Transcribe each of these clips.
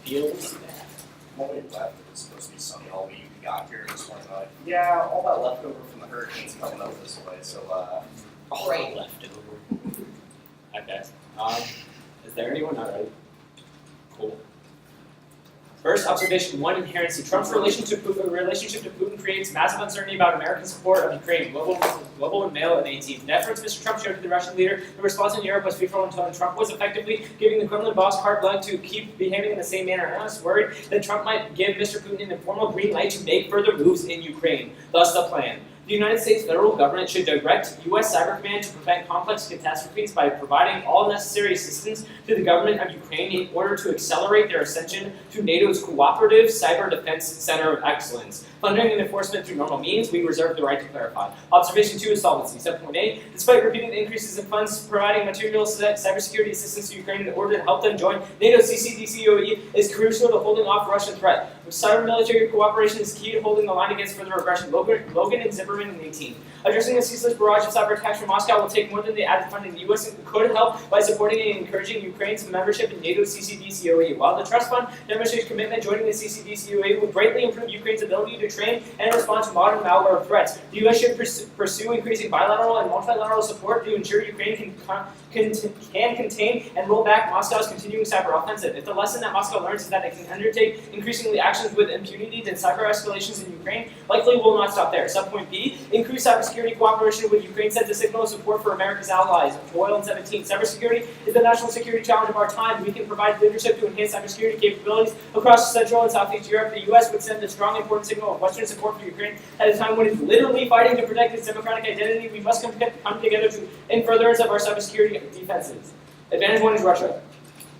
feels bad. Only left. It was supposed to be sunny all week. We got here this morning. Like, yeah, all that leftover from the hurricanes coming over this way. So, All right, leftover. Okay. Is there anyone already? Cool. First, observation one, inherency. Trump's relationship to Putin creates massive uncertainty about American support of Ukraine. Global and Mail in 18. The efforts Mr. Trump showed to the Russian leader, the response in Europe was fearful until Trump was effectively giving the Kremlin boss carte blanche to keep behaving in the same manner. Analysts worried that Trump might give Mr. Putin an informal green light to make further moves in Ukraine. Thus the plan. The United States federal government should direct U.S. Cyber Command to prevent complex catastrophes by providing all necessary assistance to the government of Ukraine in order to accelerate their ascension to NATO's Cooperative Cyber Defense Center of Excellence. Funding and enforcement through normal means, we reserve the right to clarify. Observation 2 is solvency. 7.8. Despite repeated increases in funds providing material cybersecurity assistance to Ukraine in order to help them join NATO's CCDCOE is crucial to holding off Russian threat. Cyber military cooperation is key to holding the line against further aggression. Logan and Zimmerman in 18. Addressing the ceaseless barrage of cyber attacks from Moscow will take more than the added funding. The U.S. could help by supporting and encouraging Ukraine's membership in NATO's CCDCOE. While the Trust Fund demonstrates commitment, joining the CCDCOE would greatly improve Ukraine's ability to train and respond to modern malware threats. The U.S. should pursue increasing bilateral and multilateral support to ensure Ukraine can contain and roll back Moscow's continuing cyber offensive. If the lesson that Moscow learns is that it can undertake increasingly actions with impunity, then cyber escalations in Ukraine likely will not stop there. Subpoint B, increased cybersecurity cooperation with Ukraine sends a signal of support for America's allies. Noel and 17. Cybersecurity is the national security challenge of our time. We can provide leadership to enhance cybersecurity capabilities across Central and Southeast Europe. The U.S. would send a strong, important signal of Western support for Ukraine at a time when it's literally fighting to protect its democratic identity. We must come together in furtherance of our cybersecurity defenses. Advantage 1 is Russia.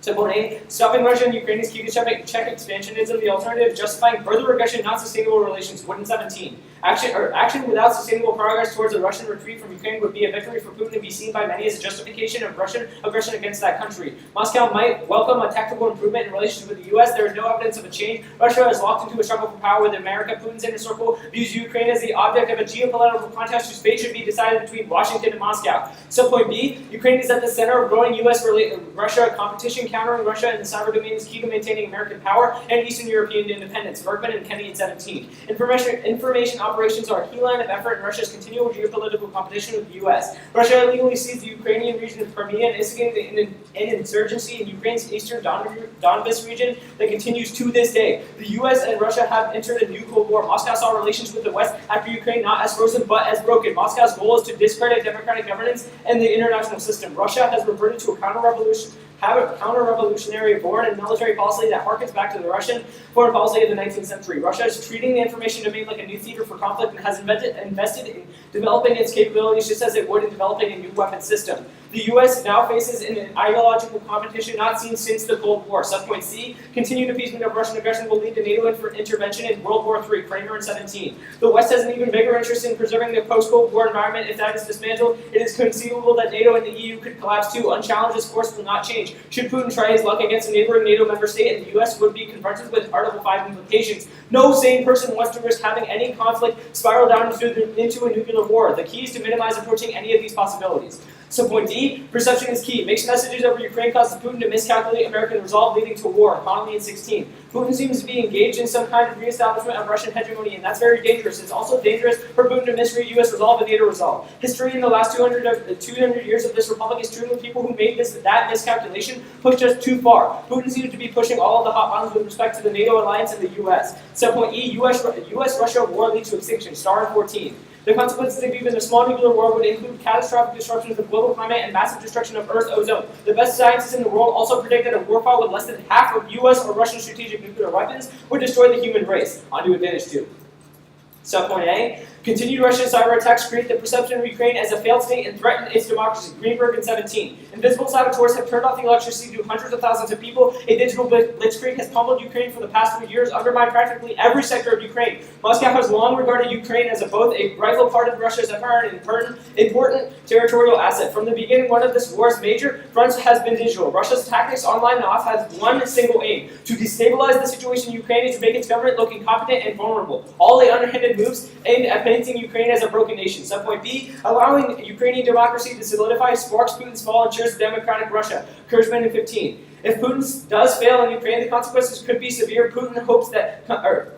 Subpoint A, stopping Russia and Ukraine is key to check expansionism. The alternative, justifying further aggression, not sustainable relations. Wood and 17. Action without sustainable progress towards a Russian retreat from Ukraine would be a victory for Putin and be seen by many as a justification of Russian aggression against that country. Moscow might welcome a tactical improvement in relations with the U.S. There is no evidence of a change. Russia is locked into a struggle for power with America. Putin's inner circle views Ukraine as the object of a geopolitical contest whose fate should be decided between Washington and Moscow. Subpoint B, Ukraine is at the center of growing U.S.-Russia competition. Countering Russia in the cyber domain is key to maintaining American power and Eastern European independence. Bergman and Kenny in 17. Information operations are a key line of effort in Russia's continual geopolitical competition with the U.S. Russia illegally seized the Ukrainian region of Crimea and instigated an insurgency in Ukraine's eastern Donbas region that continues to this day. The U.S. and Russia have entered a new Cold War. Moscow saw relations with the West after Ukraine not as frozen but as broken. Moscow's goal is to discredit democratic governance and the international system. Russia has reverted to a counter-revolutionary foreign and military policy that harkens back to the Russian foreign policy of the 19th century. Russia is treating the information domain like a new theater for conflict and has invested in developing its capabilities just as it would in developing a new weapon system. The U.S. now faces an ideological competition not seen since the Cold War. Subpoint C, continued appeasement of Russian aggression will lead to NATO intervention in World War III. Kramer in 17. The West has an even bigger interest in preserving the post-Cold War environment. If that is dismantled, it is conceivable that NATO and the EU could collapse too. Unchallenged, this course will not change. Should Putin try his luck against a neighboring NATO member state, and the U.S. would be confronted with Article 5 implications. No sane person wants to risk having any conflict spiral down into a nuclear war. The key is to minimize approaching any of these possibilities. Subpoint D, perception is key. Mixed messages over Ukraine causes Putin to miscalculate American resolve, leading to war. Economy in 16. Putin seems to be engaged in some kind of reestablishment of Russian hegemony, and that's very dangerous. It's also dangerous for Putin to misread U.S. resolve and NATO resolve. History in the last 200 years of this republic is strewn with people who made that miscalculation pushed us too far. Putin seems to be pushing all of the hot buttons with respect to the NATO alliance and the U.S. Subpoint E, U.S.-Russia war leads to extinction. Star in 14. The consequences of even a small nuclear war would include catastrophic disruptions of global climate and massive destruction of Earth's ozone. The best scientists in the world also predict that a warfare with less than half of U.S. or Russian strategic nuclear weapons would destroy the human race. On to advantage 2. Subpoint A, continued Russian cyber attacks create the perception of Ukraine as a failed state and threaten its democracy. Greenberg in 17. Invisible saboteurs have turned off the electricity to hundreds of thousands of people. A digital blitzkrieg has pummeled Ukraine for the past 3 years, undermined practically every sector of Ukraine. Moscow has long regarded Ukraine as both a rival part of Russia's empire and an important territorial asset. From the beginning, one of this war's major fronts has been digital. Russia's tactics online and off has one single aim: to destabilize the situation in Ukraine and to make its government look incompetent and vulnerable. All the underhanded moves aimed at painting Ukraine as a broken nation. Subpoint B, allowing Ukrainian democracy to solidify sparks Putin's fall and ensures democratic Russia. Encouragement in 15. If Putin does fail in Ukraine, the consequences could be severe. Putin hopes that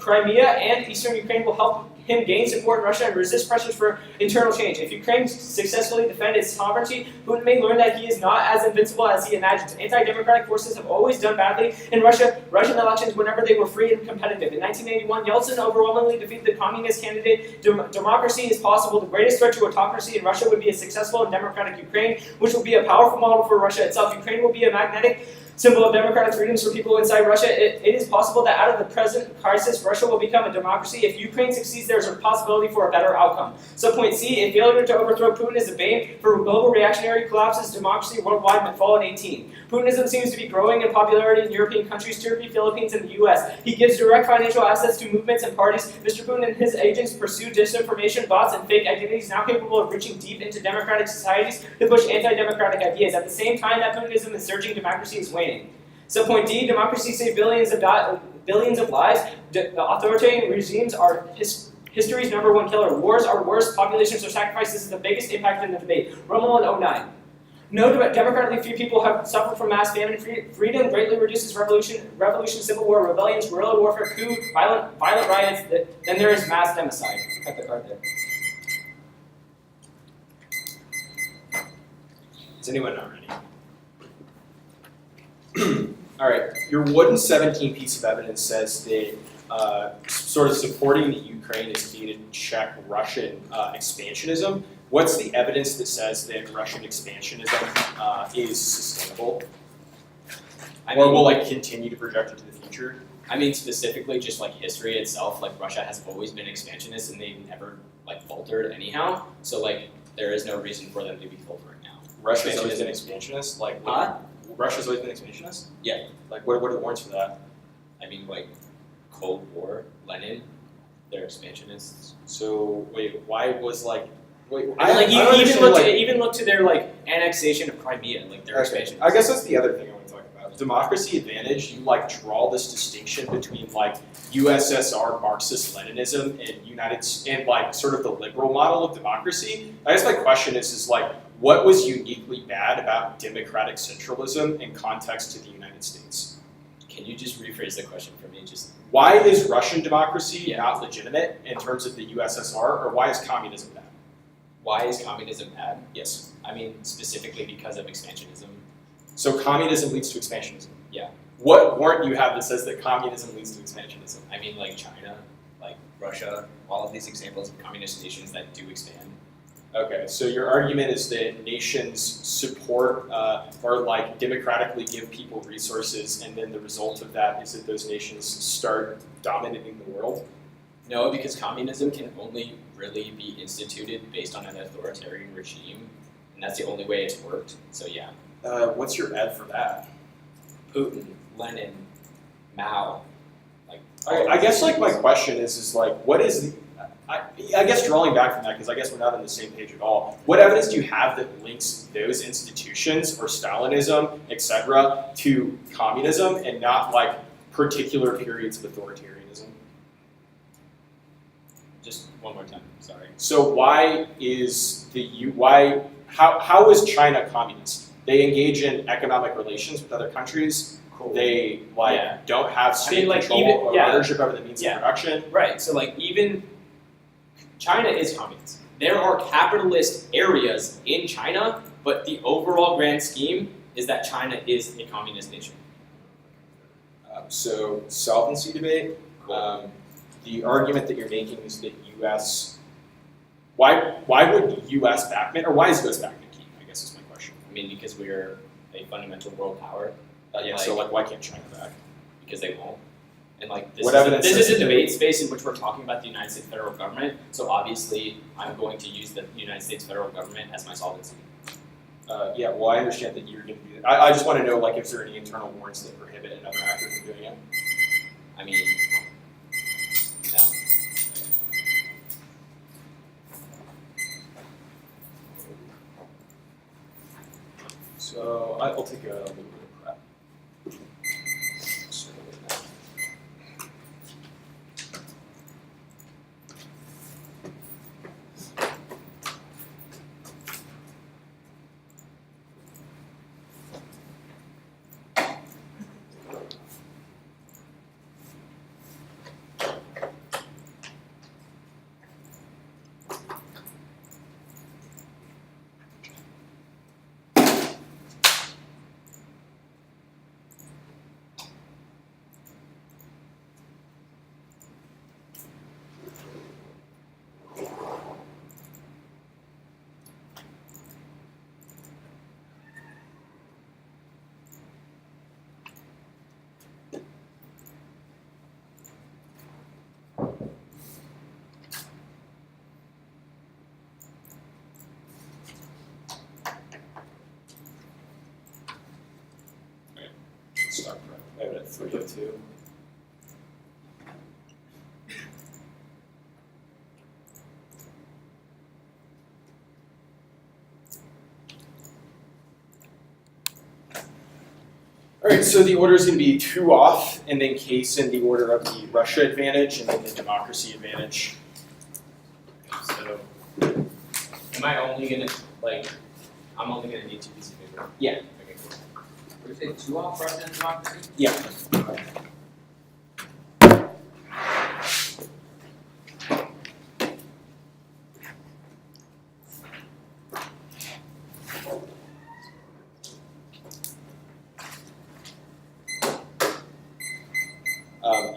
Crimea and eastern Ukraine will help him gain support in Russia and resist pressures for internal change. If Ukraine successfully defends its sovereignty, Putin may learn that he is not as invincible as he imagines. Anti-democratic forces have always done badly in Russian elections whenever they were free and competitive. In 1981, Yeltsin overwhelmingly defeated the communist candidate. Democracy is possible. The greatest threat to autocracy in Russia would be a successful and democratic Ukraine, which will be a powerful model for Russia itself. Ukraine will be a magnetic symbol of democratic freedoms for people inside Russia. It is possible that out of the present crisis, Russia will become a democracy. If Ukraine succeeds, there's a possibility for a better outcome. Subpoint C, a failure to overthrow Putin is a bane for global reactionary collapses. Democracy worldwide might fall in 18. Putinism seems to be growing in popularity in European countries, Turkey, Philippines, and the US. He gives direct financial assets to movements and parties. Mr. Putin and his agents pursue disinformation, bots, and fake identities now capable of reaching deep into democratic societies to push anti-democratic ideas. At the same time that Putinism is surging, democracy is waning. Subpoint D, democracy saves billions of lives. Authoritarian regimes are history's #1 killer. Wars are worse. Populations are sacrificed. This is the biggest impact in the debate. Rommel in 09. No democratically free people have suffered from mass famine. Freedom greatly reduces revolution, civil war, rebellions, guerrilla warfare, coup, violent riots. Then there is mass democide. Cut the card there. Is anyone not ready? All right, your 117 piece of evidence says that sort of supporting the Ukraine is key to check Russian expansionism. What's the evidence that says that Russian expansionism is sustainable? Or will like continue to project into the future? I mean, specifically, just like history itself, like Russia has always been expansionist, and they've never like faltered anyhow. So like, there is no reason for them to be faltering now. Russia's always been expansionist. Like, Russia's always been expansionist? Yeah. Like, what are the warrants for that? I mean, like, Cold War, Lenin, they're expansionists. So, wait, why was like, wait, even look to their like annexation of Crimea, like they're expansionists. I guess that's the other thing I want to talk about. Democracy advantage, you like draw this distinction between like USSR Marxist Leninism and like sort of the liberal model of democracy. I guess my question is like, what was uniquely bad about democratic centralism in context to the United States? Can you just rephrase the question for me? Just why is Russian democracy not legitimate in terms of the USSR, or why is communism bad? Why is communism bad? Yes. I mean, specifically because of expansionism. So communism leads to expansionism? Yeah. What warrant do you have that says that communism leads to expansionism? I mean, like China, like Russia, all of these examples of communist nations that do expand. Okay, so your argument is that nations support or like democratically give people resources, and then the result of that is that those nations start dominating the world? No, because communism can only really be instituted based on an authoritarian regime, and that's the only way it's worked. So yeah. What's your ed for that? Putin, Lenin, Mao, like. I guess like my question is like, what is the, I guess drawing back from that, because I guess we're not on the same page at all, what evidence do you have that links those institutions or Stalinism, etc., to communism and not like particular periods of authoritarianism? Just one more time, sorry. So why is how is China communist? They engage in economic relations with other countries. Cool. They don't have state control or ownership over the means of production. Right. So like even China is communist. There are capitalist areas in China, but the overall grand scheme is that China is a communist nation. So solvency debate. Cool. The argument that you're making is that U.S. Why would U.S. backman, or why is U.S. backman key? I guess is my question. I mean, because we're a fundamental world power. So why can't China back? Because they won't. And like this is a debate space in which we're talking about the United States federal government. So obviously, I'm going to use the United States federal government as my solvency. Well, I understand that you're going to do that. I just want to know, like, if there are any internal warrants that prohibit another actor from doing it. I mean, no. So I'll take a little bit of prep. Start right at 302. All right, so the order is going to be 2 off, and then case in the order of the Russia advantage and then the democracy advantage. So, am I only gonna, I'm only gonna need 2 pieces of paper? Yeah. Okay, cool. Would you say 2 off Russia and democracy? Yeah.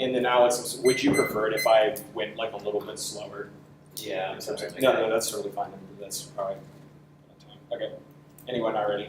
And then Alex, would you prefer it if I went a little bit slower? Yeah, I'm sorry. No, that's totally fine. That's all right. Okay. Anyone not ready?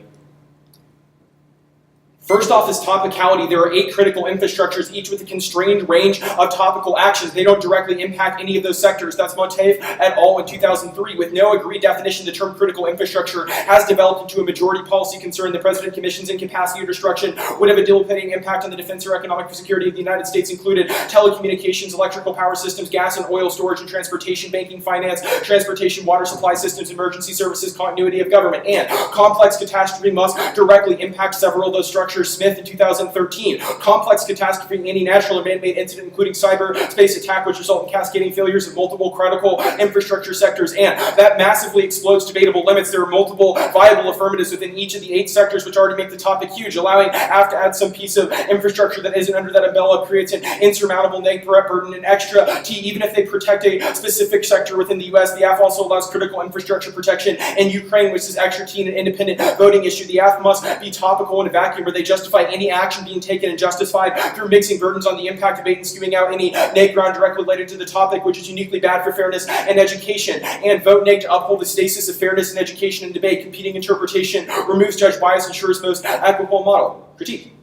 First off is topicality. There are 8 critical infrastructures, each with a constrained range of topical actions. They don't directly impact any of those sectors. That's Montaigne et al. In 2003. With no agreed definition, the term critical infrastructure has developed into a majority policy concern. The President Commission's incapacity or destruction would have a debilitating impact on the defense or economic security of the United States, included telecommunications, electrical power systems, gas and oil storage and transportation, banking, finance, transportation, water supply systems, emergency services, continuity of government, and complex catastrophe must directly impact several of those structures. Smith in 2013. Complex catastrophe, any natural or man-made incident, including cyberspace attack, which result in cascading failures of multiple critical infrastructure sectors, and that massively explodes debatable limits. There are multiple viable affirmatives within each of the 8 sectors, which already make the topic huge. Allowing AF to add some piece of infrastructure that isn't under that umbrella creates an insurmountable negative burden and extra T, even if they protect a specific sector within the U.S. The AF also allows critical infrastructure protection in Ukraine, which is extra T in an independent voting issue. The AF must be topical in a vacuum where they justify any action being taken and justified through mixing burdens on the impact debate and skewing out any neg ground directly related to the topic, which is uniquely bad for fairness and education. And vote neg to uphold the stasis of fairness in education and debate. Competing interpretation removes judge bias, ensures most equitable model. Critique.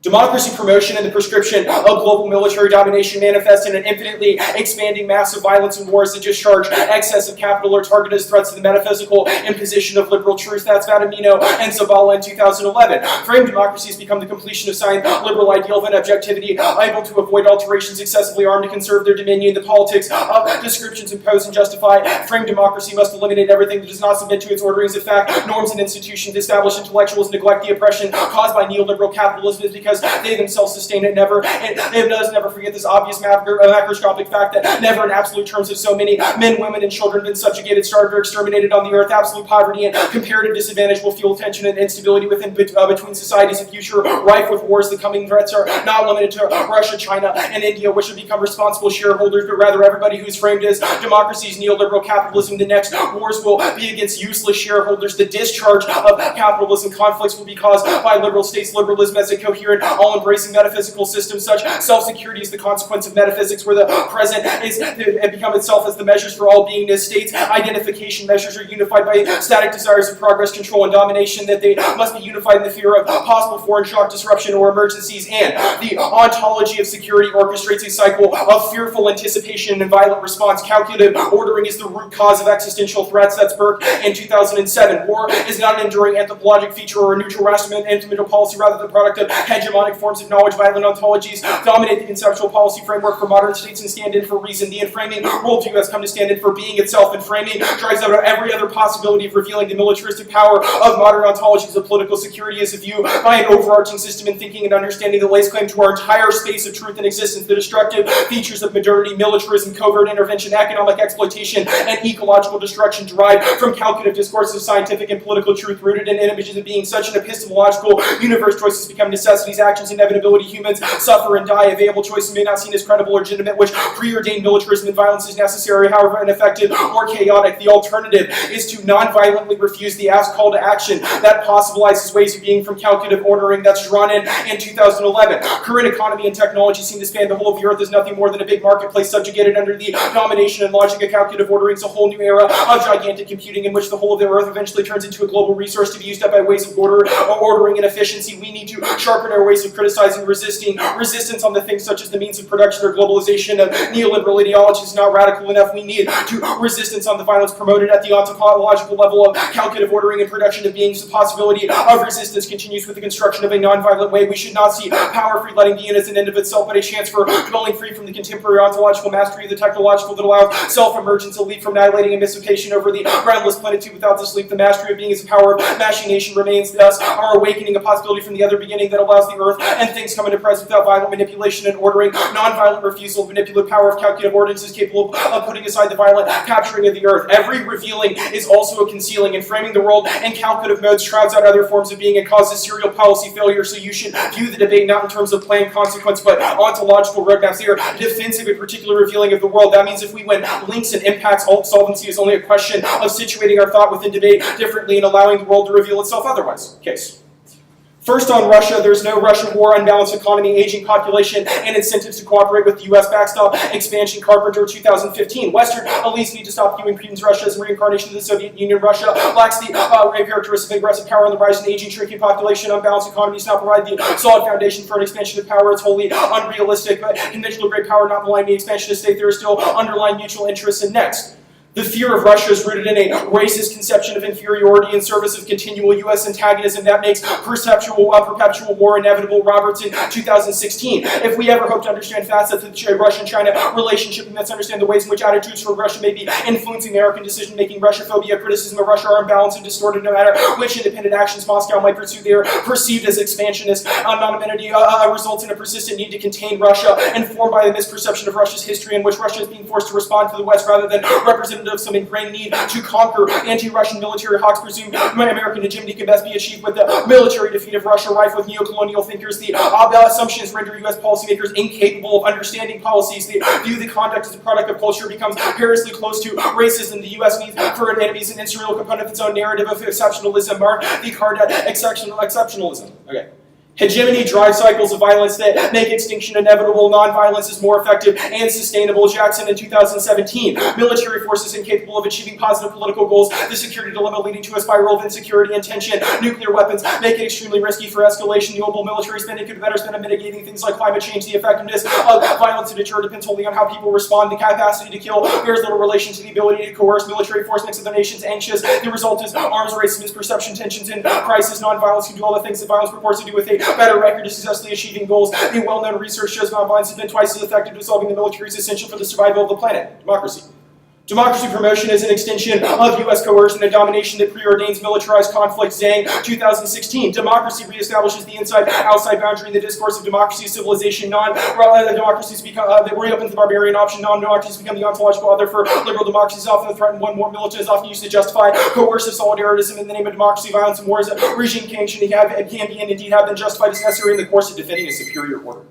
Democracy promotion and the prescription of global military domination manifest in an infinitely expanding mass of violence and wars that discharge excess of capital or target as threats to the metaphysical imposition of liberal truth. That's Vadimino and Zabala in 2011. Frame democracy has become the completion of science, liberal ideal of an objectivity, able to avoid alterations, excessively armed to conserve their dominion. The politics of descriptions impose and justify. Frame democracy must eliminate everything that does not submit to its orderings of fact, norms and institutions. Establish intellectuals neglect the oppression caused by neoliberal capitalism because they themselves sustain it never. And they does never forget this obvious macroscopic fact that never in absolute terms have so many men, women, and children been subjugated, starved, or exterminated on the earth. Absolute poverty and comparative disadvantage will fuel tension and instability between societies. A future rife with wars. The coming threats are not limited to Russia, China, and India, which would become responsible shareholders, but rather everybody who's framed as democracies, neoliberal capitalism. The next wars will be against useless shareholders. The discharge of capitalism conflicts will be caused by liberal states. Liberalism as a coherent, all-embracing metaphysical system. Such self-security is the consequence of metaphysics, where the present is become itself as the measures for all beingness. States identification measures are unified by static desires of progress, control, and domination, that they must be unified in the fear of possible foreign shock, disruption, or emergencies. And the ontology of security orchestrates a cycle of fearful anticipation and violent response. Calculative ordering is the root cause of existential threats. That's Burke in 2007. War is not an enduring anthropologic feature or a neutral rational policy, rather the product of hegemonic forms of knowledge. Violent ontologies dominate the conceptual policy framework for modern states and stand in for reason. The inframing worldview has come to stand in for being itself, and framing drives out every other possibility of revealing the militaristic power of modern ontologies of political security as a view by an overarching system in thinking and understanding that lays claim to our entire space of truth and existence. The destructive features of modernity, militarism, covert intervention, economic exploitation, and ecological destruction derived from calculative discourses of scientific and political truth rooted in images of being such an epistemological universe. Choices become necessities, actions, inevitability. Humans suffer and die. Available choices may not seem as credible or legitimate, which preordained militarism and violence is necessary, however ineffective or chaotic. The alternative is to non-violently refuse the AF's call to action that possibilizes ways of being from calculative ordering that's drawn in 2011. Current economy and technology seem to span the whole of the earth as nothing more than a big marketplace subjugated under the domination and logic of calculative ordering. It's a whole new era of gigantic computing in which the whole of the earth eventually turns into a global resource to be used up by ways of order, ordering, and efficiency. We need to sharpen our ways of criticizing, resistance on the things such as the means of production or globalization of neoliberal ideology is not radical enough. We need to resistance on the violence promoted at the ontological level of calculative ordering and production of beings. The possibility of resistance continues with the construction of a non-violent way. We should not see power-free letting be in as an end of itself, but a chance for dwelling free from the contemporary ontological mastery of the technological that allows self-emergence, a leap from annihilating emancipation over the groundless plenitude. Without this leap, the mastery of being is a power of machination remains. Thus, our awakening a possibility from the other beginning that allows the earth and things come into presence without violent manipulation and ordering. Non-violent refusal of manipulative power of calculative ordinance is capable of putting aside the violent capturing of the earth. Every revealing is also a concealing, and framing the world in calculative modes shrouds out other forms of being and causes serial policy failure. So you should view the debate not in terms of planned consequence, but ontological roadmaps. They are defensive and particular revealing of the world. That means if we win links and impacts, solvency is only a question of situating our thought within debate differently and allowing the world to reveal itself otherwise. Case. First on Russia, there's no Russian war, unbalanced economy, aging population, and incentives to cooperate with the U.S. backstop expansion. Carpenter, 2015. Western elites need to stop viewing Putin's Russia as a reincarnation of the Soviet Union. Russia lacks the characteristic of aggressive power on the rise, and aging, shrinking population, unbalanced economy does not provide the solid foundation for an expansion of power. It's wholly unrealistic, but conventional great power not relying on the expansion of state. There is still underlying mutual interests. And next, the fear of Russia is rooted in a racist conception of inferiority in service of continual U.S. antagonism that makes perpetual war inevitable. Roberts in 2016. If we ever hope to understand facets of the Russian-China relationship, we must understand the ways in which attitudes toward Russia may be influencing American decision-making. Russophobia, criticism of Russia are imbalanced and distorted no matter which independent actions Moscow might pursue. They are perceived as expansionist. Anonymity results in a persistent need to contain Russia, informed by the misperception of Russia's history in which Russia is being forced to respond to the West rather than representative of some ingrained need to conquer. Anti-Russian military hawks presume American hegemony can best be achieved with the military defeat of Russia, rife with neo-colonial thinkers. The assumptions render U.S. policymakers incapable of understanding policies. They view the conduct as a product of culture, becomes perilously close to racism. The U.S. needs for enemies an instrumental component of its own narrative of exceptionalism. Mark the card at exceptionalism. Okay. Hegemony drives cycles of violence that make extinction inevitable. Non-violence is more effective and sustainable. Jackson in 2017. Military forces incapable of achieving positive political goals. The security dilemma leading to a spiral of insecurity and tension. Nuclear weapons make it extremely risky for escalation. Renewable military spending could be better spent on mitigating things like climate change. The effectiveness of violence to deter depends wholly on how people respond. The capacity to kill bears little relation to the ability to coerce. Military force makes other nations anxious. The result is arms race, misperception, tensions, and crisis. Non-violence can do all the things that violence purports to do with a better record of successfully achieving goals. The well-known research shows non-violence has been twice as effective in solving the military is essential for the survival of the planet. Democracy. Democracy promotion is an extension of U.S. coercion and domination that preordains militarized conflict. Zhang, 2016. Democracy reestablishes the inside-outside boundary in the discourse of democracy, civilization. Non-democracies become that reopens the barbarian option. Non-democracies become the ontological other for liberal democracies. Often the threat one more militant is often used to justify coercive solidarism in the name of democracy. Violence and war as a regime can be and indeed have been justified as necessary in the course of defending a superior order.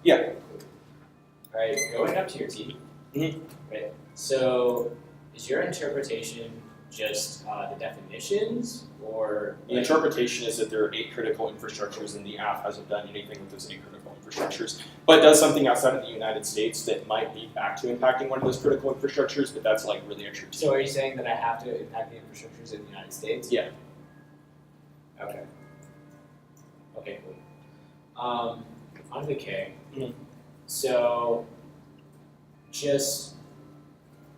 Yeah. Alright, going up to your T. Right. So, is your interpretation just the definitions, or the interpretation is that there are 8 critical infrastructures, and the app hasn't done anything with those 8 critical infrastructures, but does something outside of the United States that might be back to impacting one of those critical infrastructures, but that's like really extra. So, are you saying that I have to impact the infrastructures in the United States? Yeah. Okay. Okay, cool. On the K. So, just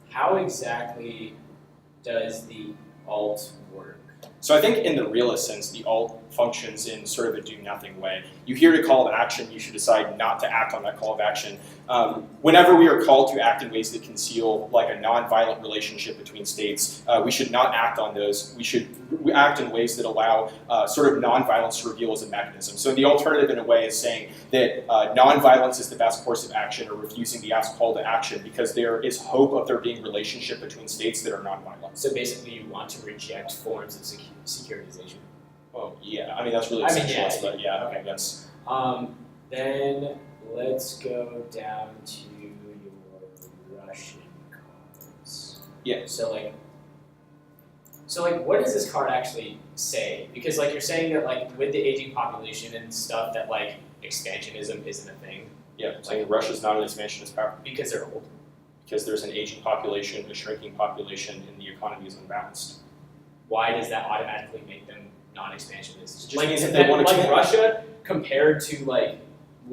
how exactly does the alt work? So I think in the realist sense, the alt functions in sort of a do-nothing way. You hear a call of action, you should decide not to act on that call of action. Whenever we are called to act in ways that conceal like a non-violent relationship between states, we should not act on those. We should act in ways that allow sort of non-violence to reveal as a mechanism. So the alternative in a way is saying that non-violence is the best course of action, or refusing the call to action, because there is hope of there being relationship between states that are non-violent. So basically you want to reject forms of securitization. Oh yeah, I mean that's really I mean, essentialist, yeah, but yeah, okay. That's Then let's go down to your Russian cards. Yeah. So like, So like, what does this card actually say? Because like you're saying that like with the aging population and stuff that like expansionism isn't a thing. Yeah, saying Russia's not an expansionist power Because they're old. because there's an aging population, a shrinking population, and the economy is unbalanced. Why does that automatically make them non-expansionist? It just Like means is that they that want to like expand. Russia compared to like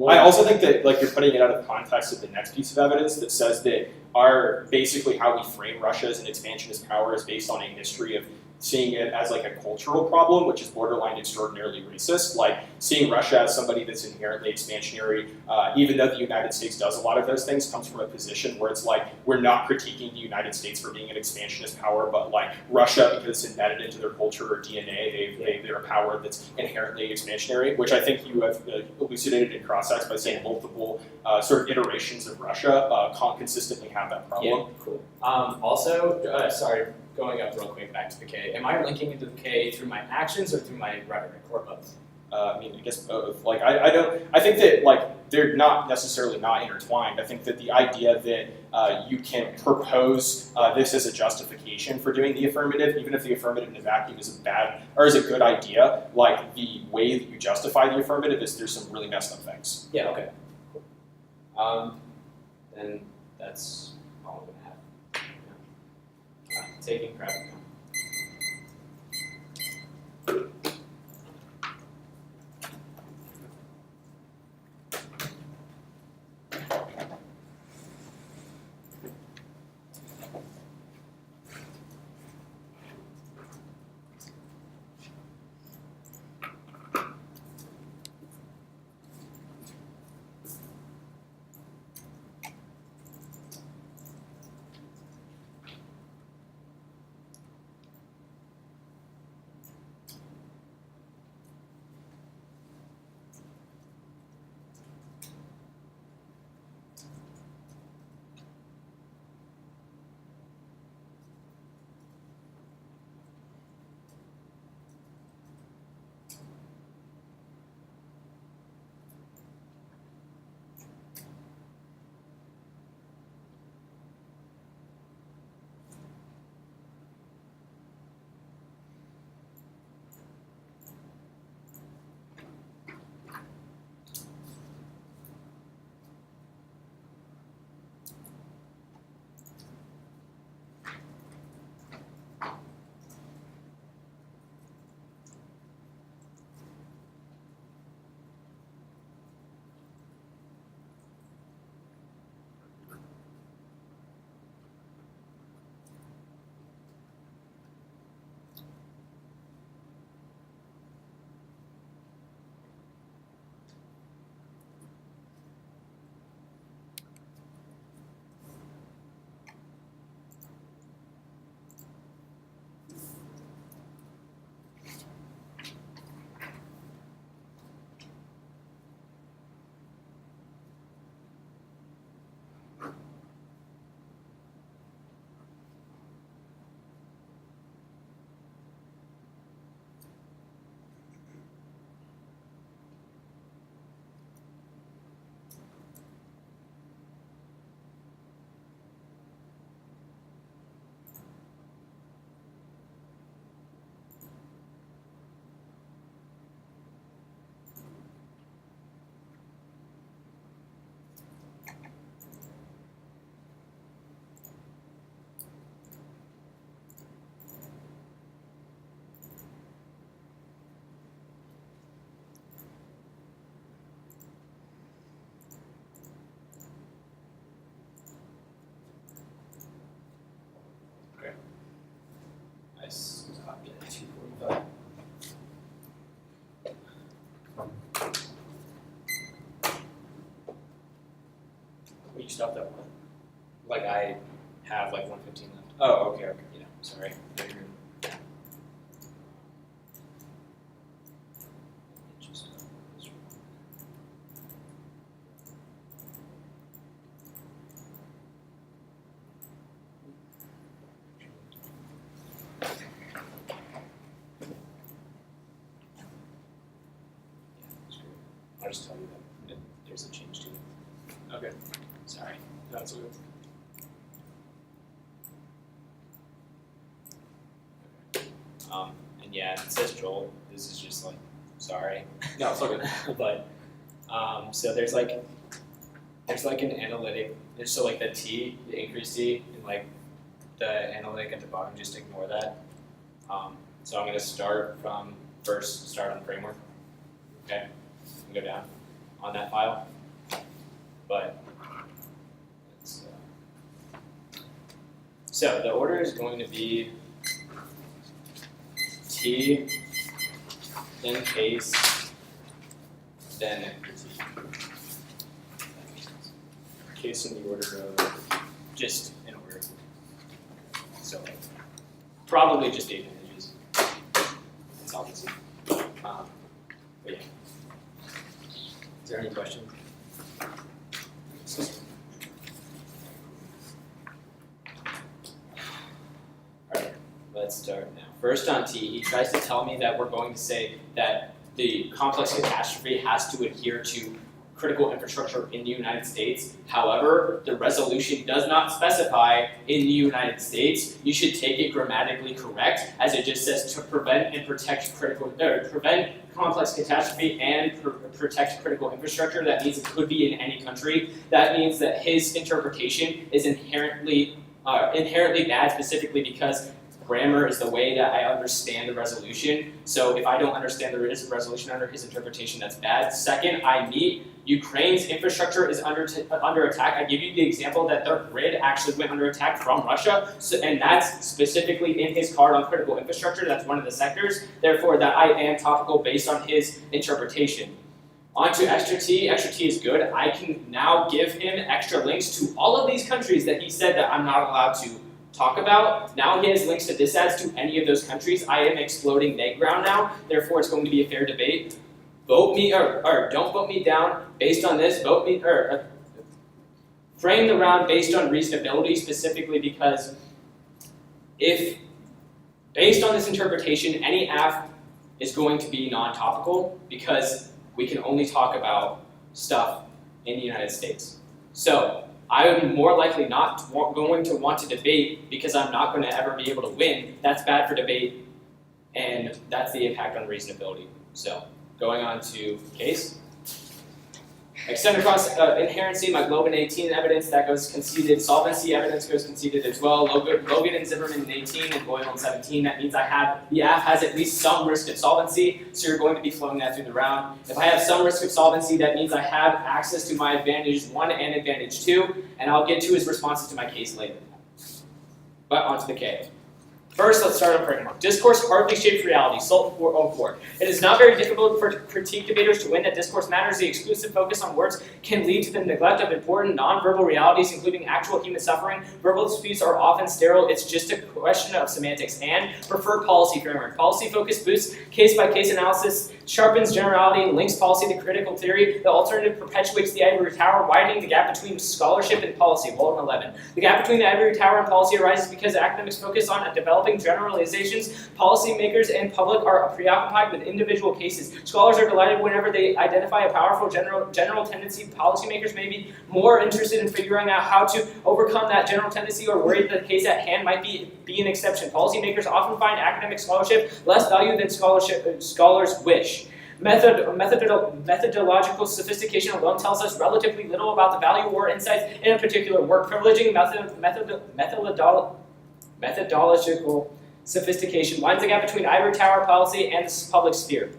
I also think that like you're putting it out of context of the next piece of evidence that says that our basically how we frame Russia as an expansionist power is based on a history of seeing it as like a cultural problem, which is borderline extraordinarily racist. Like seeing Russia as somebody that's inherently expansionary, even though the United States does a lot of those things, comes from a position where it's like we're not critiquing the United States for being an expansionist power, but like Russia, because it's embedded into their culture or DNA, they're a power that's inherently expansionary, which I think you have elucidated in cross-ex by saying multiple sort of iterations of Russia consistently have that problem. Yeah, cool. Also, sorry, going up real quick back to the K. Am I linking into the K through my actions or through my rhetoric, or both? I mean, I guess both. Like, I think that like they're not necessarily not intertwined. I think that the idea that you can propose this as a justification for doing the affirmative, even if the affirmative in a vacuum is a bad or is a good idea, like the way that you justify the affirmative is through some really messed up things. Yeah. Okay. Cool. Then that's all I'm gonna have. Taking crap. Nice. Copy at 2:45. You stopped at one? Like I have like 1:15 left. Oh, okay, okay. Yeah, sorry. I'll just tell you that there's a change to it. Okay. Sorry. That's okay. and yeah, it says Joel. This is just like, sorry. No, it's all good. But so there's like an analytic. So like the T, the increased T, and like the analytic at the bottom. Just ignore that. So I'm gonna start on framework. Okay, and go down on that file. But let's, so the order is going to be T, then case, then T. Case in the order of. Just in order. So probably just 8 images. It's obviously. But yeah. Is there any questions? Alright, let's start now. First on T, he tries to tell me that we're going to say that the complex catastrophe has to adhere to critical infrastructure in the United States. However, the resolution does not specify in the United States. You should take it grammatically correct, as it just says to prevent and protect prevent complex catastrophe and protect critical infrastructure. That means it could be in any country. That means that his interpretation is inherently bad, specifically because grammar is the way that I understand the resolution. So if I don't understand the resolution under his interpretation, that's bad. Second, I meet Ukraine's infrastructure is under attack. I give you the example that their grid actually went under attack from Russia, and that's specifically in his card on critical infrastructure. That's one of the sectors. Therefore, that I am topical based on his interpretation. On to extra T. Extra T is good. I can now give him extra links to all of these countries that he said that I'm not allowed to talk about. Now he has links to disads to any of those countries. I am exploding net ground now. Therefore, it's going to be a fair debate. Vote me or don't vote me down based on this. Vote me or frame the round based on reasonability, specifically because if based on this interpretation, any AF is going to be non-topical because we can only talk about stuff in the United States. So I am more likely not going to want to debate because I'm not going to ever be able to win. That's bad for debate, and that's the impact on reasonability. So going on to case. Extend across inherency, my Globin 18 evidence, that goes conceded. Solvency evidence goes conceded as well. Logan and Zimmerman in 18 and Boyle in 17. That means I have, the AF has at least some risk of solvency, so you're going to be flowing that through the round. If I have some risk of solvency, that means I have access to my advantage 1 and advantage 2, and I'll get to his responses to my case later. But on to the K. First, let's start on framework. Discourse hardly shapes reality, Salt 404. It is not very difficult for critique debaters to win that discourse matters. The exclusive focus on words can lead to the neglect of important nonverbal realities, including actual human suffering. Verbal disputes are often sterile. It's just a question of semantics. And prefer policy framework. Policy focus boosts case-by-case analysis, sharpens generality, links policy to critical theory. The alternative perpetuates the ivory tower, widening the gap between scholarship and policy. Walden 11. The gap between the ivory tower and policy arises because academics focus on developing generalizations. Policymakers and public are preoccupied with individual cases. Scholars are delighted whenever they identify a powerful general tendency. Policymakers may be more interested in figuring out how to overcome that general tendency or worried that the case at hand might be an exception. Policymakers often find academic scholarship less valued than scholars wish. Methodological sophistication alone tells us relatively little about the value or insights in a particular work. Privileging methodological sophistication lines the gap between ivory tower policy and the public sphere.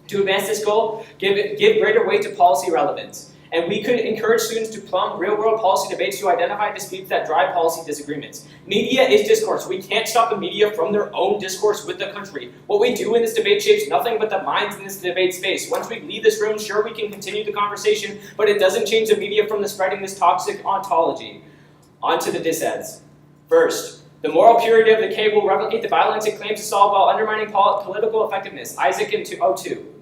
To advance this goal, give greater weight to policy relevance. And we could encourage students to plumb real-world policy debates to identify disputes that drive policy disagreements. Media is discourse. We can't stop the media from their own discourse with the country. What we do in this debate shapes nothing but the minds in this debate space. Once we leave this room, sure, we can continue the conversation, but it doesn't change the media from the spreading this toxic ontology. On to the disads. First, the moral purity of the K will replicate the violence it claims to solve while undermining political effectiveness. Isaac in 202.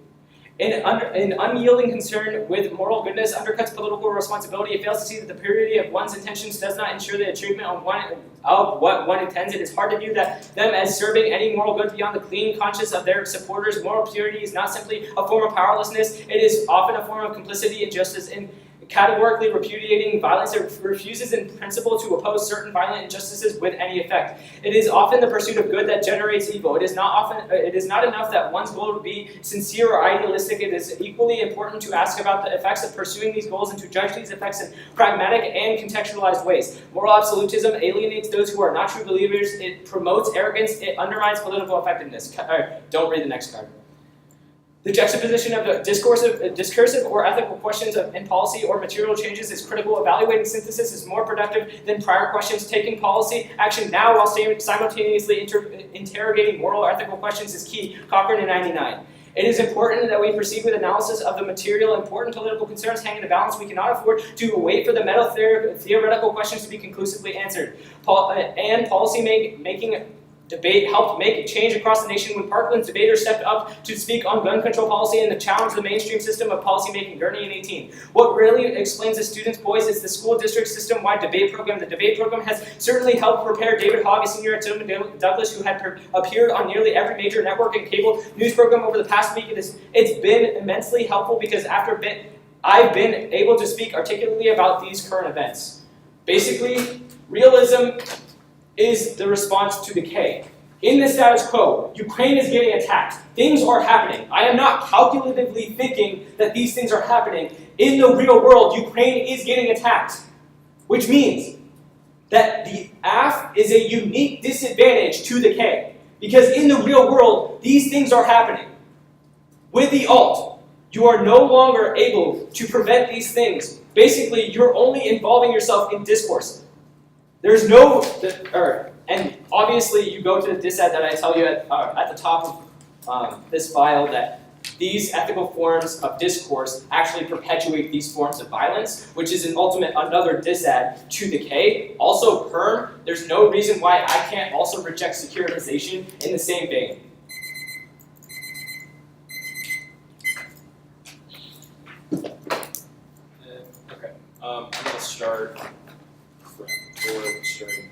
An unyielding concern with moral goodness undercuts political responsibility. It fails to see that the purity of one's intentions does not ensure the achievement of what one intends. It is hard to view them as serving any moral good beyond the clean conscience of their supporters. Moral purity is not simply a form of powerlessness. It is often a form of complicity, and just as categorically repudiating violence, it refuses in principle to oppose certain violent injustices with any effect. It is often the pursuit of good that generates evil. It is not enough that one's goal would be sincere or idealistic. It is equally important to ask about the effects of pursuing these goals and to judge these effects in pragmatic and contextualized ways. Moral absolutism alienates those who are not true believers. It promotes arrogance. It undermines political effectiveness. Don't read the next card. The juxtaposition of the discursive or ethical questions in policy or material changes is critical. Evaluating synthesis is more productive than prior questions. Taking policy action now while simultaneously interrogating moral or ethical questions is key. Cochrane in 99. It is important that we proceed with analysis of the material important political concerns hang in the balance. We cannot afford to wait for the meta-theoretical questions to be conclusively answered. And policy making debate helped make change across the nation when Parkland's debaters stepped up to speak on gun control policy and to challenge the mainstream system of policymaking. Gurney in 18. What really explains the students' voice is the school district system-wide debate program. The debate program has certainly helped prepare David Hogg, a senior at Tillman Douglas, who had appeared on nearly every major network and cable news program over the past week. It's been immensely helpful because I've been able to speak articulately about these current events. Basically, realism is the response to decay. In the status quo, Ukraine is getting attacked. Things are happening. I am not calculatively thinking that these things are happening. In the real world, Ukraine is getting attacked, which means that the AF is a unique disadvantage to the K, because in the real world, these things are happening. With the alt, you are no longer able to prevent these things. Basically, you're only involving yourself in discourse. There's no, and obviously you go to the dissad that I tell you at the top of this file that these ethical forms of discourse actually perpetuate these forms of violence, which is another dissad to the K. Also perm, there's no reason why I can't also reject securitization in the same vein. Okay, I'm going to start from starting.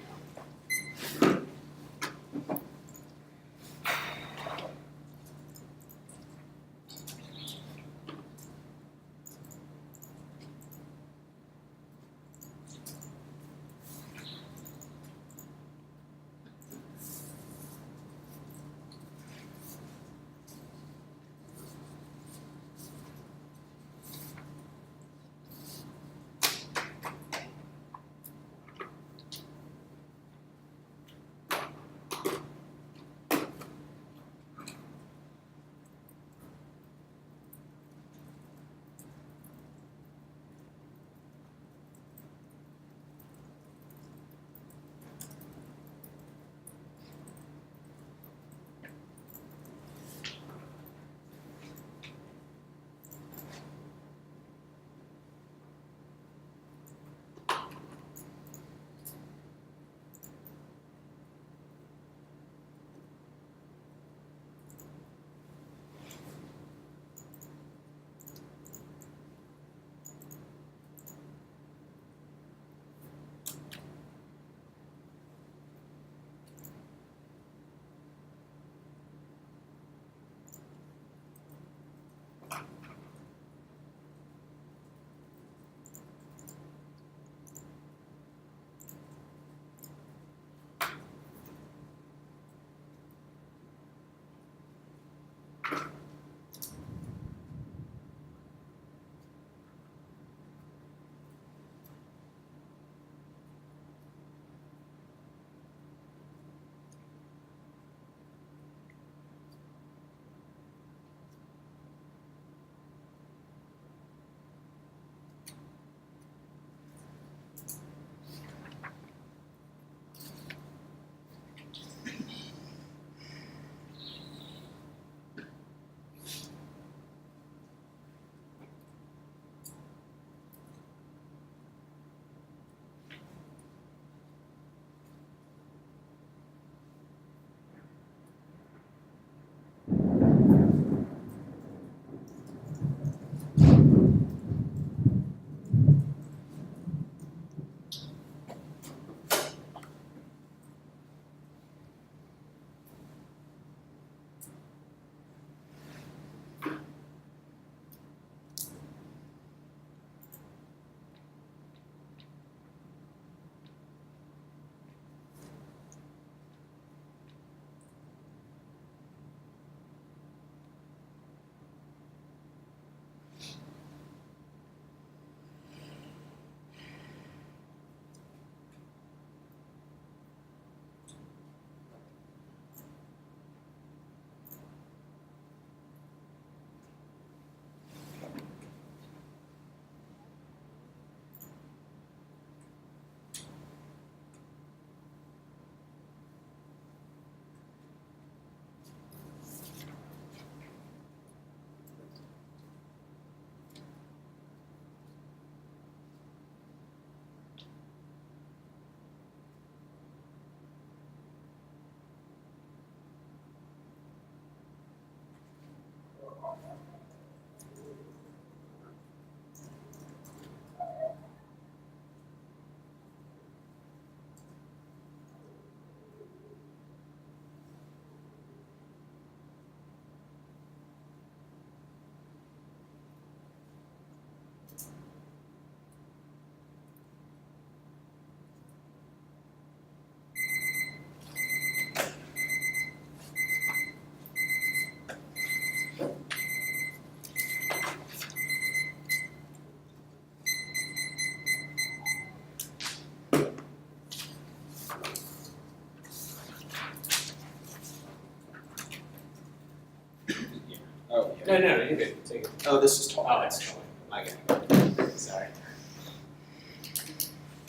Oh, yeah. No, you're good. Take it. Oh, this is tall. Oh, it's taller. My God. Sorry.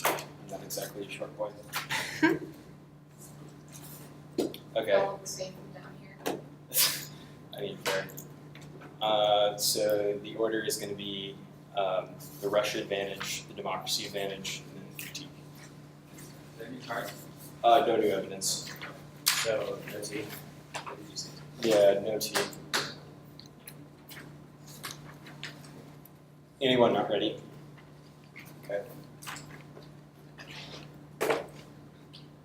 I'm not exactly a short boy. Okay. All the same from down here. I mean, fair. So the order is going to be the Russia advantage, the democracy advantage, and then critique. There any cards? No new evidence. So, no T. What did you say? Yeah, no T. Anyone not ready? Okay.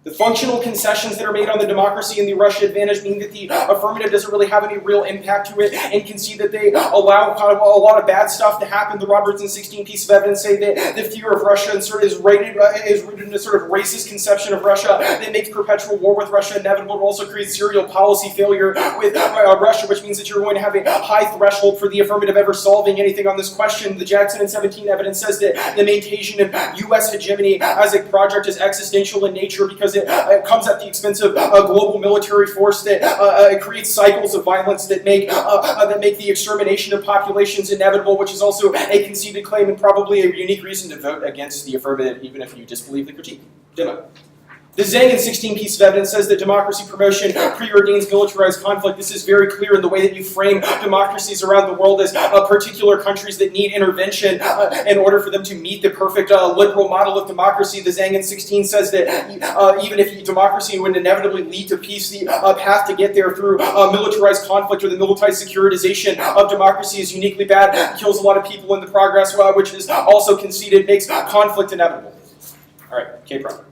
The functional concessions that are made on the democracy and the Russia advantage mean that the affirmative doesn't really have any real impact to it, and can see that they allow kind of a lot of bad stuff to happen. The Robertson 16 piece of evidence say that the fear of Russia and sort of is rooted in a sort of racist conception of Russia that makes perpetual war with Russia inevitable. It also creates serial policy failure with Russia, which means that you're going to have a high threshold for the affirmative ever solving anything on this question. The Jackson and 17 evidence says that the maintain of U.S. hegemony as a project is existential in nature because it comes at the expense of a global military force that creates cycles of violence that make the extermination of populations inevitable, which is also a conceded claim and probably a unique reason to vote against the affirmative, even if you disbelieve the critique. Demo. The Zhang and 16 piece of evidence says that democracy promotion preordains militarized conflict. This is very clear in the way that you frame democracies around the world as particular countries that need intervention in order for them to meet the perfect liberal model of democracy. The Zhang and 16 says that even if democracy would inevitably lead to peace, the path to get there through militarized conflict or the militarized securitization of democracy is uniquely bad, kills a lot of people in the progress, which is also conceded, makes conflict inevitable. All right, K-Pro.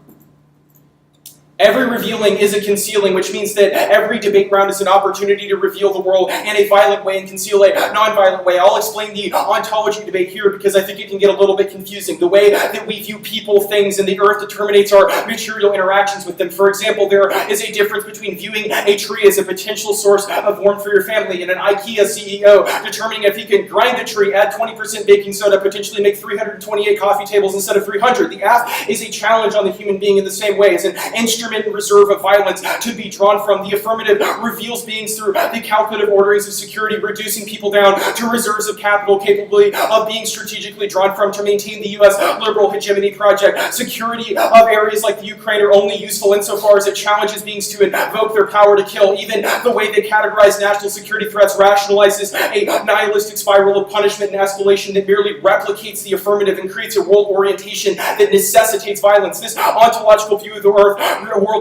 Every revealing is a concealing, which means that every debate round is an opportunity to reveal the world in a violent way and conceal a non-violent way. I'll explain the ontology debate here because I think it can get a little bit confusing. The way that we view people, things, and the earth determinates our material interactions with them. For example, there is a difference between viewing a tree as a potential source of warmth for your family and an IKEA CEO determining if he can grind a tree, add 20% baking soda, potentially make 328 coffee tables instead of 300. The app is a challenge on the human being in the same way. It's an instrument and reserve of violence to be drawn from. The affirmative reveals beings through the calculative orderings of security, reducing people down to reserves of capital capable of being strategically drawn from to maintain the U.S. liberal hegemony project. Security of areas like the Ukraine are only useful insofar as it challenges beings to invoke their power to kill. Even the way they categorize national security threats rationalizes a nihilistic spiral of punishment and escalation that merely replicates the affirmative and creates a world orientation that necessitates violence. This ontological view of the world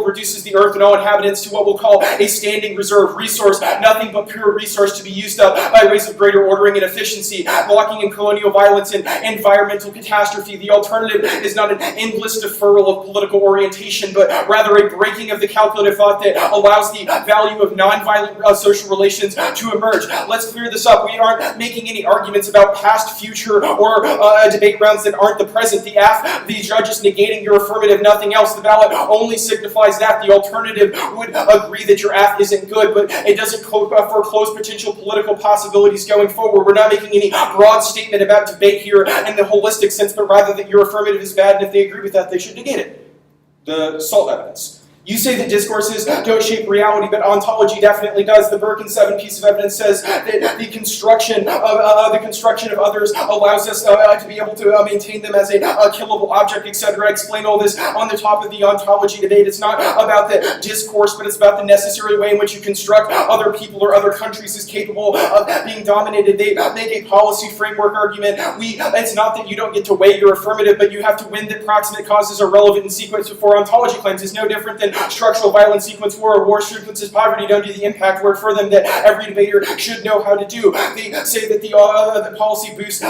reduces the earth and all inhabitants to what we'll call a standing reserve resource, nothing but pure resource to be used up by ways of greater ordering and efficiency, blocking in colonial violence and environmental catastrophe. The alternative is not an endless deferral of political orientation, but rather a breaking of the calculative thought that allows the value of nonviolent social relations to emerge. Let's clear this up. We aren't making any arguments about past, future, or debate rounds that aren't the present. The judge is negating your affirmative, nothing else. The ballot only signifies that. The alternative would agree that your app isn't good, but it doesn't foreclose potential political possibilities going forward. We're not making any broad statement about debate here in the holistic sense, but rather that your affirmative is bad, and if they agree with that, they should negate it. The SALT evidence. You say that discourses don't shape reality, but ontology definitely does. The Birkin 7 piece of evidence says that the construction of others allows us to be able to maintain them as a killable object, etc. I explain all this on the top of the ontology debate. It's not about the discourse, but it's about the necessary way in which you construct other people or other countries as capable of being dominated. They make a policy framework argument. It's not that you don't get to weigh your affirmative, but you have to win that proximate causes are relevant in sequence before ontology claims. It's no different than structural violence sequence war, or war sequences poverty don't do the impact work for them that every debater should know how to do. They say that the policy boosts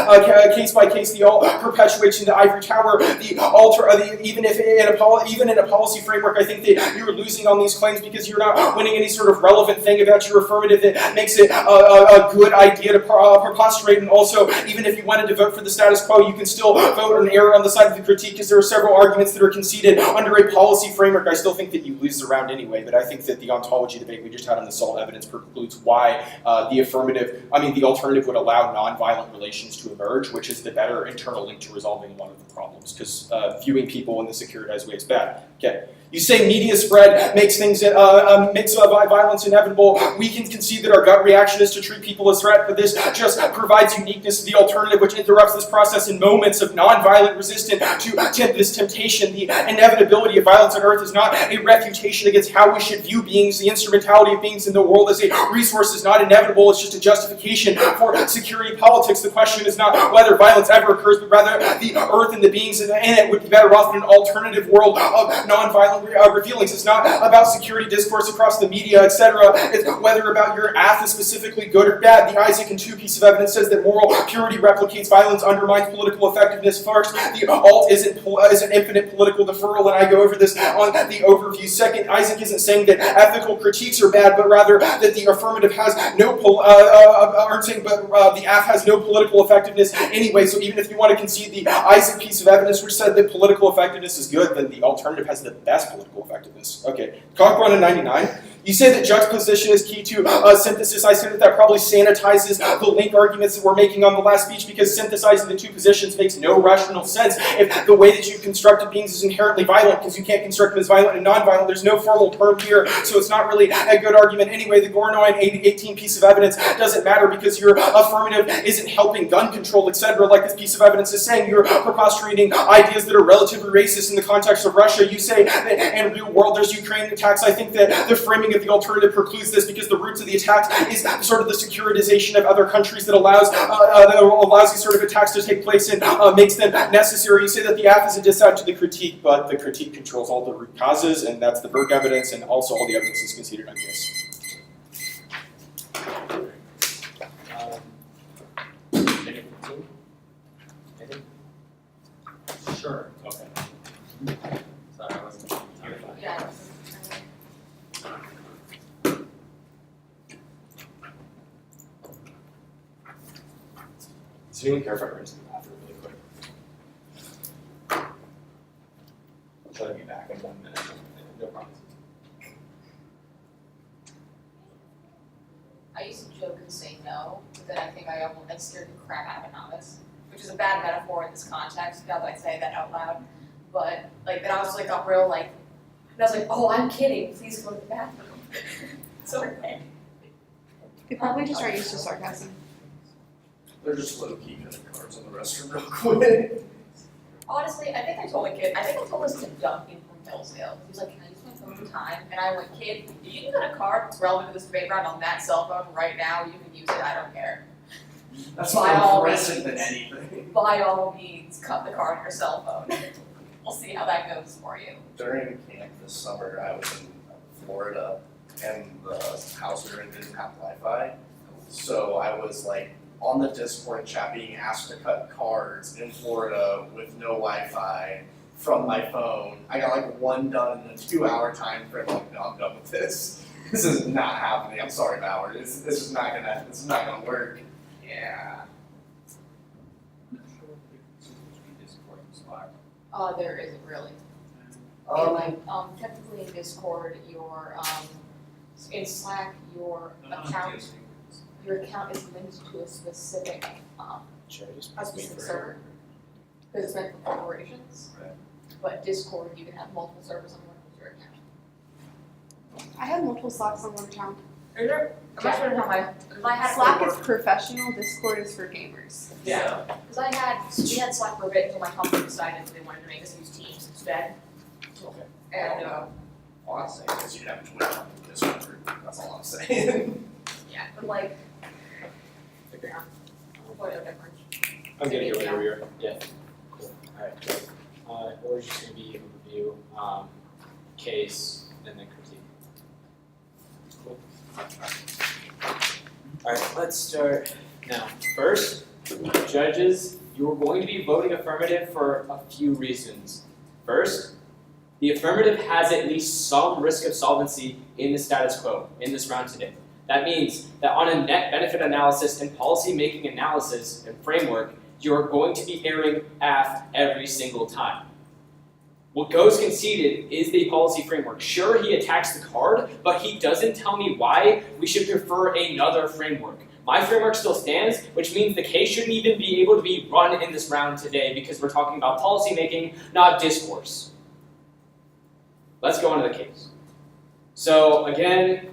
case by case, the all perpetuates in the ivory tower, even in a policy framework. I think that you're losing on these claims because you're not winning any sort of relevant thing about your affirmative that makes it a good idea to preposterate. And also, even if you wanted to vote for the status quo, you can still vote an error on the side of the critique because there are several arguments that are conceded under a policy framework. I still think that you lose the round anyway, but I think that the ontology debate we just had on the SALT evidence precludes why the alternative would allow nonviolent relations to emerge, which is the better internal link to resolving a lot of the problems, because viewing people in the securitized way is bad. Okay. You say media spread makes things makes violence inevitable. We can concede that our gut reaction is to treat people as threat, but this just provides uniqueness to the alternative, which interrupts this process in moments of nonviolent resistance to this temptation. The inevitability of violence on Earth is not a refutation against how we should view beings. The instrumentality of beings in the world as a resource is not inevitable. It's just a justification for security politics. The question is not whether violence ever occurs, but rather the Earth and the beings in it would be better off in an alternative world of nonviolent revealings. It's not about security discourse across the media, etc. It's whether about your ath is specifically good or bad. The Isaac and 2 piece of evidence says that moral purity replicates violence, undermines political effectiveness first. The alt isn't infinite political deferral, and I go over this on the overview. Second, Isaac isn't saying that ethical critiques are bad, but rather that the affirmative has no the ath has no political effectiveness anyway. So even if you want to concede the Isaac piece of evidence which said that political effectiveness is good, then the alternative has the best political effectiveness. Okay, Cochran in 99. You say that juxtaposition is key to synthesis. I say that probably sanitizes the link arguments that we're making on the last speech, because synthesizing the 2 positions makes no rational sense if the way that you've constructed beings is inherently violent, because you can't construct them as violent and non-violent. There's no formal term here, so it's not really a good argument. Anyway, the Gournay 18 piece of evidence doesn't matter because your affirmative isn't helping gun control, etc. Like this piece of evidence is saying, you're prepostrating ideas that are relatively racist in the context of Russia. You say that in real world there's Ukraine attacks. I think that the framing of the alternative precludes this, because the roots of the attacks is sort of the securitization of other countries that allows these sort of attacks to take place and makes them necessary. You say that the ath is a diss out to the critique, but the critique controls all the root causes, and that's the Berg evidence, and also all the evidence is conceded on case. Sure. Okay. Sorry, I wasn't. Yeah. Does anyone care if I run to the bathroom really quick? I'll try to be back in 1 minute. No problem. I used to joke and say no, but then I think I scared the crap out of a novice, which is a bad metaphor in this context, now that I say that out loud. But like then I was like got real like, and I was like, oh, I'm kidding, please go to the bathroom. So okay. They probably just aren't used to sarcasm. They're just low-key cutting cards in the restroom real quick. Honestly, I think I told this to Duncan from Hillsdale. He was like, can I use my phone for time? And I went, kid, if you can get a card that's relevant to this debate round on that cell phone right now, you can use it, I don't care. That's By more all impressive than means. anything. By all means, cut the card on your cell phone. We'll see how that goes for you. During camp this summer, I was in Florida, and the house we were in didn't have Wi-Fi. So I was like on the Discord chat being asked to cut cards in Florida with no Wi-Fi from my phone. I got like 1 done in a 2-hour time frame. Like, no, I'm done with this. This is not happening. I'm sorry, Bauer. This is not gonna work. Yeah. There isn't really. Technically in Discord, in Slack, your account is linked to a specific server, because it's meant for corporations. Right. But Discord, you can have multiple servers on one user account. I have multiple Slacks on one account. Is there? I'm not sure how my had Slack is professional, Discord is for gamers. Yeah. Because we had Slack for a bit until my company decided they wanted to make us use Teams instead. Okay. And All I'm saying is you have Twitter on Discord. That's all I'm saying. yeah, but like figuring out what a difference. I'm getting it over here. Yeah. Cool. Alright, great. Or just gonna be a review, case, and then critique. Cool. Alright, let's start now. First, judges, you're going to be voting affirmative for a few reasons. First, the affirmative has at least some risk of solvency in the status quo in this round today. That means that on a net benefit analysis and policy making analysis and framework, you're going to be airing AF every single time. What goes conceded is the policy framework. Sure, he attacks the card, but he doesn't tell me why we should prefer another framework. My framework still stands, which means the case shouldn't even be able to be run in this round today because we're talking about policy making, not discourse. let's go into the case. So again,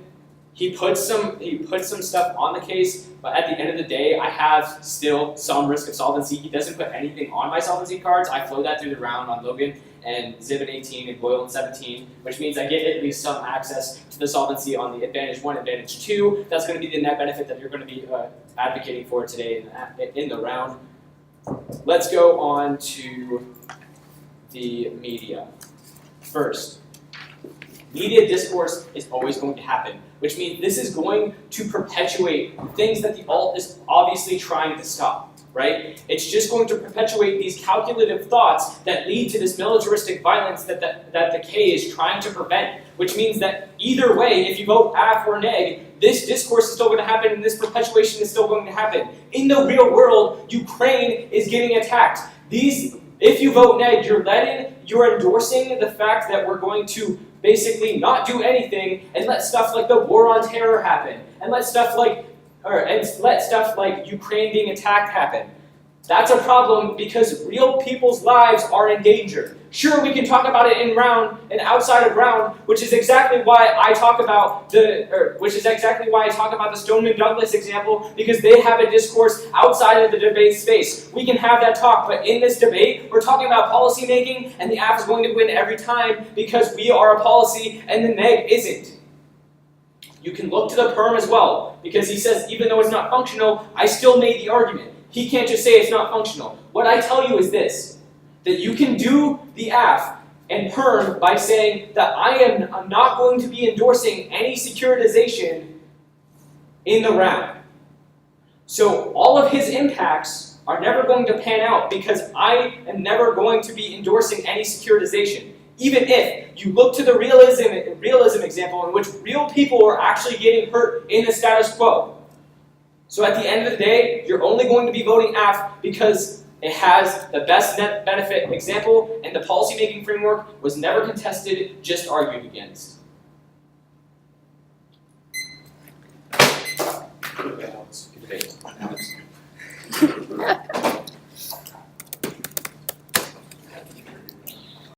he put some stuff on the case, but at the end of the day, I have still some risk of solvency. He doesn't put anything on my solvency cards. I flow that through the round on Logan and Zib at 18 and Boyle at 17, which means I get at least some access to the solvency on the advantage 1, advantage 2. That's going to be the net benefit that you're going to be advocating for today in the round. Let's go on to the media. First, media discourse is always going to happen, which means this is going to perpetuate things that the alt is obviously trying to stop, right? It's just going to perpetuate these calculative thoughts that lead to this militaristic violence that the K is trying to prevent, which means that either way, if you vote AF or neg, this discourse is still going to happen and this perpetuation is still going to happen. In the real world, Ukraine is getting attacked. If you vote neg, you're endorsing the fact that we're going to basically not do anything and let stuff like the war on terror happen, and let stuff like Ukraine being attacked happen. That's a problem because real people's lives are in danger. Sure, we can talk about it in round and outside of round, which is exactly why I talk about the Stoneman Douglas example, because they have a discourse outside of the debate space. We can have that talk, but in this debate, we're talking about policy making, and the AF is going to win every time because we are a policy and the neg isn't. You can look to the perm as well, because he says even though it's not functional, I still made the argument. He can't just say it's not functional. What I tell you is this, that you can do the AF and perm by saying that I'm not going to be endorsing any securitization in the round. So all of his impacts are never going to pan out because I am never going to be endorsing any securitization. Even if you look to the realism example in which real people are actually getting hurt in the status quo. So at the end of the day, you're only going to be voting AF because it has the best net benefit example and the policymaking framework was never contested, just argued against. Alex, good debate. Alex.